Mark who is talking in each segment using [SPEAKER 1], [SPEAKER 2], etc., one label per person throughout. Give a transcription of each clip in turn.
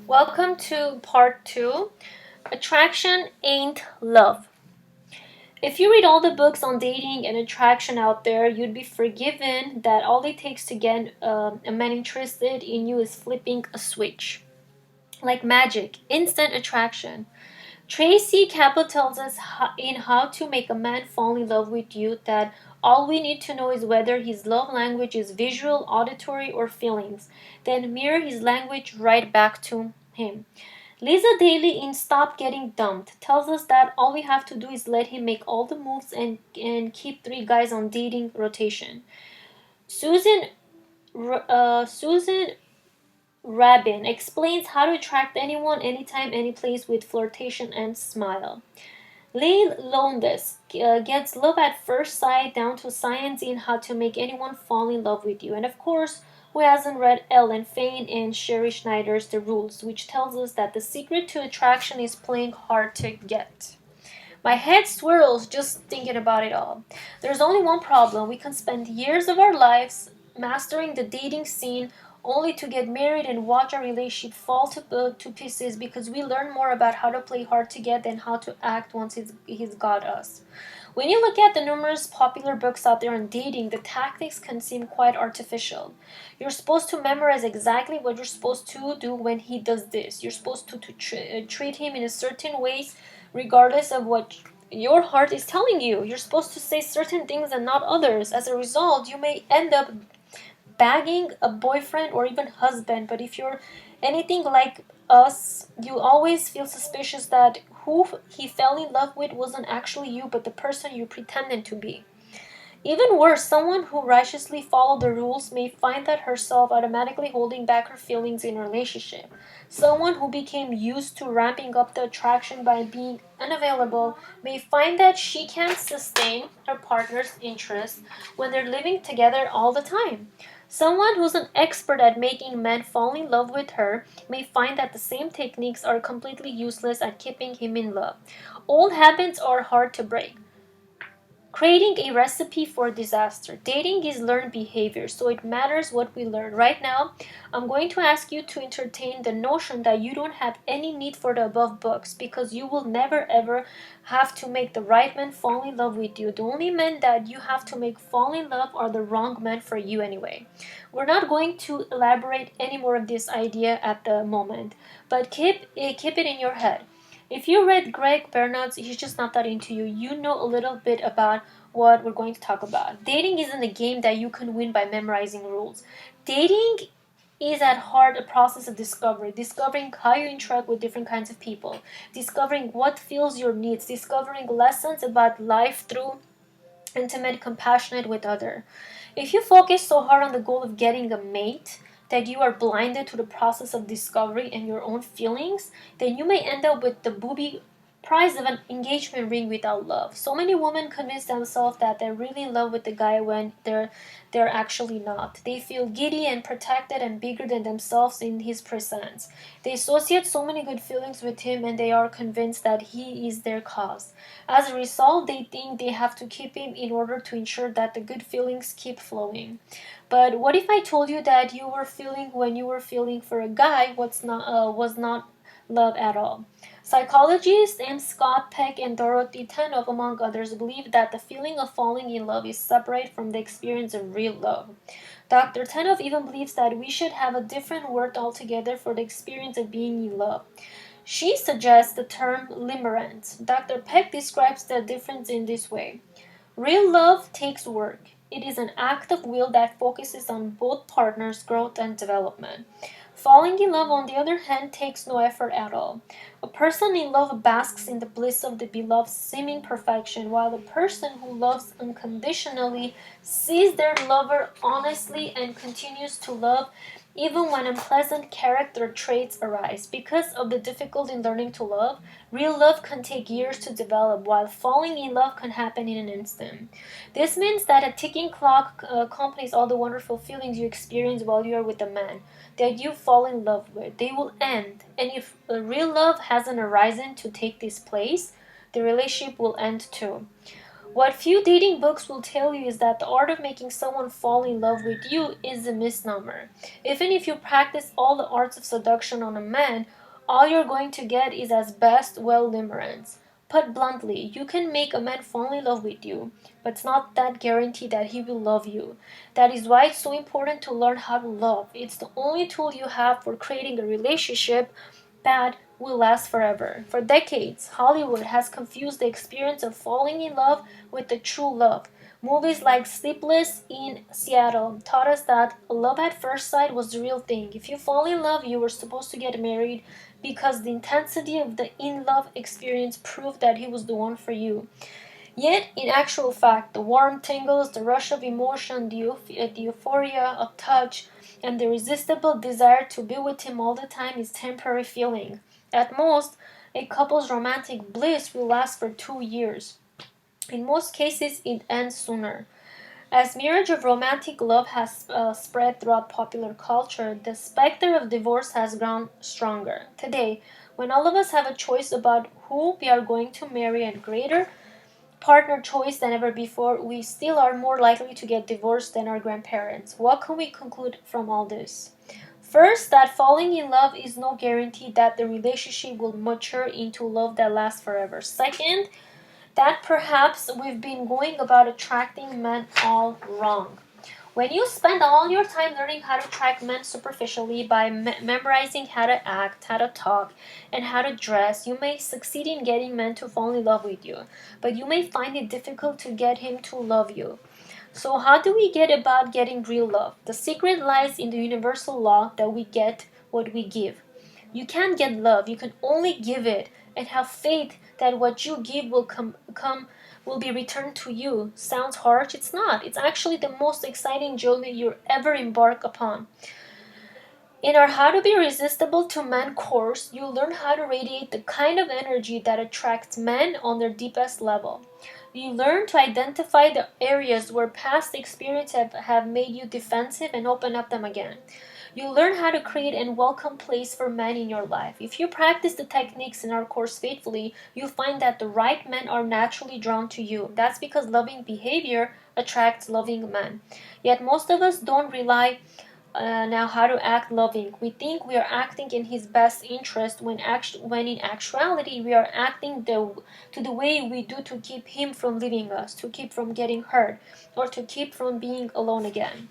[SPEAKER 1] Welcome to part 2. Attraction ain't love. If you read all the books on dating and attraction out there, you'd be forgiven that all it takes to get a man interested in you is flipping a switch. Like magic, instant attraction. Tracy Campbell tells us in How to Make a Man Fall in Love with You that all we need to know is whether his love language is visual, auditory, or feelings. Then mirror his language right back to him. Lisa Daly in Stop Getting Dumped tells us that all we have to do is let him make all the moves and keep three guys on dating rotation. Susan Rabin explains how to attract anyone, anytime, anyplace with flirtation and smile. Lee Lowndes gets love at first sight down to science in how to make anyone fall in love with you. And of course, who hasn't read Ellen Fain and Sherry Schneider's The Rules, which tells us that the secret to attraction is playing hard to get. My head swirls just thinking about it all. There's only one problem. We can spend years of our lives mastering the dating scene only to get married and watch our relationship fall to pieces because we learn more about how to play hard to get than how to act once he's got us. When you look at the numerous popular books out there on dating, the tactics can seem quite artificial. You're supposed to memorize exactly what you're supposed to do when he does this. You're supposed to treat him in a certain ways regardless of what your heart is telling you. You're supposed to say certain things and not others. As a result, you may end up bagging a boyfriend or even husband, but if you're anything like us, you always feel suspicious that who he fell in love with wasn't actually you, but the person you pretended to be. Even worse, someone who righteously followed the rules may find that herself automatically holding back her feelings in a relationship. Someone who became used to ramping up the attraction by being unavailable may find that she can't sustain her partner's interest when they're living together all the time. Someone who's an expert at making men fall in love with her may find that the same techniques are completely useless at keeping him in love. Old habits are hard to break. Creating a recipe for disaster. Dating is learned behavior, so it matters what we learn. Right now, I'm going to ask you to entertain the notion that you don't have any need for the above books because you will never ever have to make the right man fall in love with you. The only men that you have to make fall in love are the wrong men for you anyway. We're not going to elaborate any more of this idea at the moment, but keep it in your head. If you read Greg Bernard's He's Just Not That Into You, you know a little bit about what we're going to talk about. Dating isn't a game that you can win by memorizing rules. Dating is at heart a process of discovery, discovering how you interact with different kinds of people, discovering what fills your needs, discovering lessons about life through intimate, compassionate with other. If you focus so hard on the goal of getting a mate that you are blinded to the process of discovery and your own feelings, then you may end up with the booby price of an engagement ring without love. So many women convince themselves that they're really in love with the guy when they're actually not. They feel giddy and protected and bigger than themselves in his presence. They associate so many good feelings with him and they are convinced that he is their cause. As a result, they think they have to keep him in order to ensure that the good feelings keep flowing. But what if I told you that you were feeling when you were feeling for a guy was not love at all? Psychologists M. Scott Peck and Dorothy Tanoff, among others, believe that the feeling of falling in love is separate from the experience of real love. Dr. Tanoff even believes that we should have a different word altogether for the experience of being in love. She suggests the term limerence. Dr. Peck describes the difference in this way. Real love takes work. It is an act of will that focuses on both partners' growth and development. Falling in love, on the other hand, takes no effort at all. A person in love basks in the bliss of the beloved's seeming perfection, while a person who loves unconditionally sees their lover honestly and continues to love even when unpleasant character traits arise. Because of the difficulty in learning to love, real love can take years to develop, while falling in love can happen in an instant. This means that a ticking clock accompanies all the wonderful feelings you experience while you are with a man that you fall in love with. They will end, and if real love hasn't arisen to take this place, the relationship will end too. What few dating books will tell you is that the art of making someone fall in love with you is a misnomer. Even if you practice all the arts of seduction on a man, all you're going to get is at best well limerence. Put bluntly, you can make a man fall in love with you, but it's not that guarantee that he will love you. That is why it's so important to learn how to love. It's the only tool you have for creating a relationship that will last forever. For decades, Hollywood has confused the experience of falling in love with the true love. Movies like Sleepless in Seattle taught us that love at first sight was the real thing. If you fall in love, you were supposed to get married because the intensity of the in love experience proved that he was the one for you. Yet, in actual fact, the warm tingles, the rush of emotion, the euphoria of touch, and the irresistible desire to be with him all the time is temporary feeling. At most, a couple's romantic bliss will last for 2 years. In most cases, it ends sooner. As mirage of romantic love has spread throughout popular culture, the specter of divorce has grown stronger. Today, when all of us have a choice about who we are going to marry and greater partner choice than ever before, we still are more likely to get divorced than our grandparents. What can we conclude from all this? First, that falling in love is no guarantee that the relationship will mature into love that lasts forever. Second, that perhaps we've been going about attracting men all wrong. When you spend all your time learning how to attract men superficially by memorizing how to act, how to talk, and how to dress, you may succeed in getting men to fall in love with you, but you may find it difficult to get him to love you. So, how do we get about getting real love? The secret lies in the universal law that we get what we give. You can't get love, you can only give it and have faith that what you give will be returned to you. Sounds harsh? It's not. It's actually the most exciting journey you'll ever embark upon. In our How to Be Irresistible to Men course, you'll learn how to radiate the kind of energy that attracts men on their deepest level. You learn to identify the areas where past experiences have made you defensive and open up them again. You learn how to create a welcome place for men in your life. If you practice the techniques in our course faithfully, you'll find that the right men are naturally drawn to you. That's because loving behavior attracts loving men. Yet most of us don't rely now how to act loving. We think we are acting in his best interest when in actuality we are acting to the way we do to keep him from leaving us, to keep from getting hurt, or to keep from being alone again.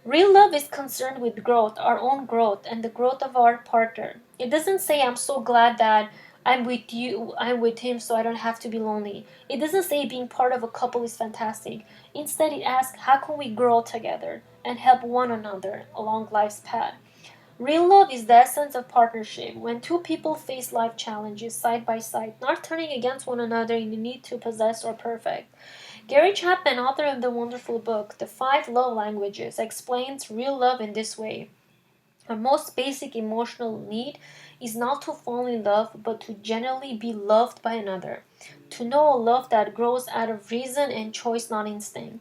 [SPEAKER 1] Real love is concerned with growth, our own growth, and the growth of our partner. It doesn't say, I'm so glad that I'm with you, I'm with him, so I don't have to be lonely. It doesn't say being part of a couple is fantastic. Instead, it asks, how can we grow together and help one another along life's path? Real love is the essence of partnership, when two people face life challenges side by side, not turning against one another in the need to possess or perfect. Gary Chapman, author of the wonderful book The Five Love Languages, explains real love in this way. Our most basic emotional need is not to fall in love, but to genuinely be loved by another. To know a love that grows out of reason and choice, not instinct.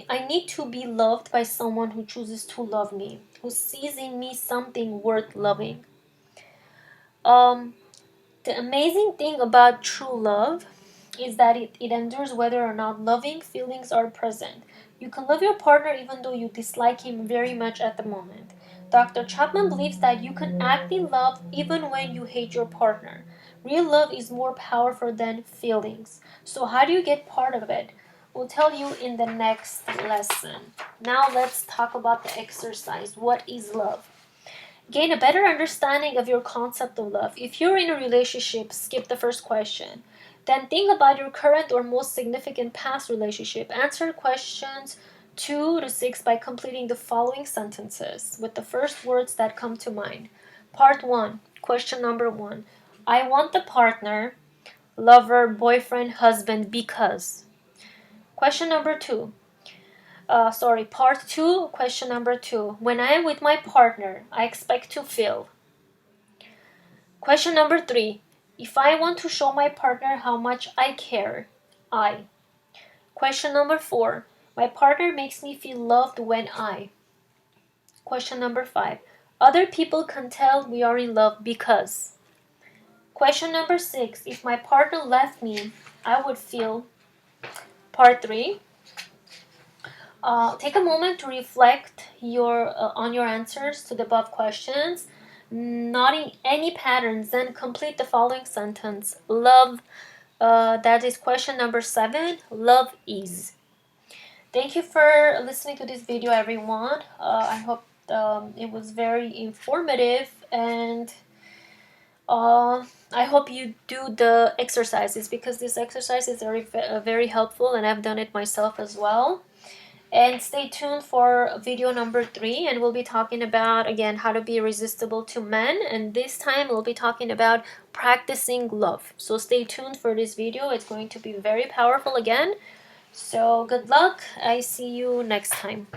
[SPEAKER 1] I need to be loved by someone who chooses to love me, who sees in me something worth loving. Um, the amazing thing about true love is that it endures whether or not loving feelings are present. You can love your partner even though you dislike him very much at the moment. Dr. Chapman believes that you can act in love even when you hate your partner. Real love is more powerful than feelings. So, how do you get part of it? We'll tell you in the next lesson. Now, let's talk about the exercise. What is love? Gain a better understanding of your concept of love. If you're in a relationship, skip the first question. Then think about your current or most significant past relationship. Answer questions 2 to 6 by completing the following sentences with the first words that come to mind. Part 1, question number 1. I want the partner, lover, boyfriend, husband because. Question number 2. Part 2, question number 2. When I am with my partner, I expect to feel. Question number 3. If I want to show my partner how much I care, I. Question number 4. My partner makes me feel loved when I. Question number 5. Other people can tell we are in love because. Question number 6. If my partner left me, I would feel. Part 3. Take a moment to reflect on your answers to the above questions, noting any patterns, then complete the following sentence. Love, that is question number 7. Love is. Thank you for listening to this video, everyone. I hope it was very informative, and I hope you do the exercises, because this exercise is very helpful, and I've done it myself as well. And stay tuned for video number 3, and we'll be talking about, again, how to be irresistible to men, and this time we'll be talking about practicing love. So stay tuned for this video. It's going to be very powerful again. So good luck. I see you next time.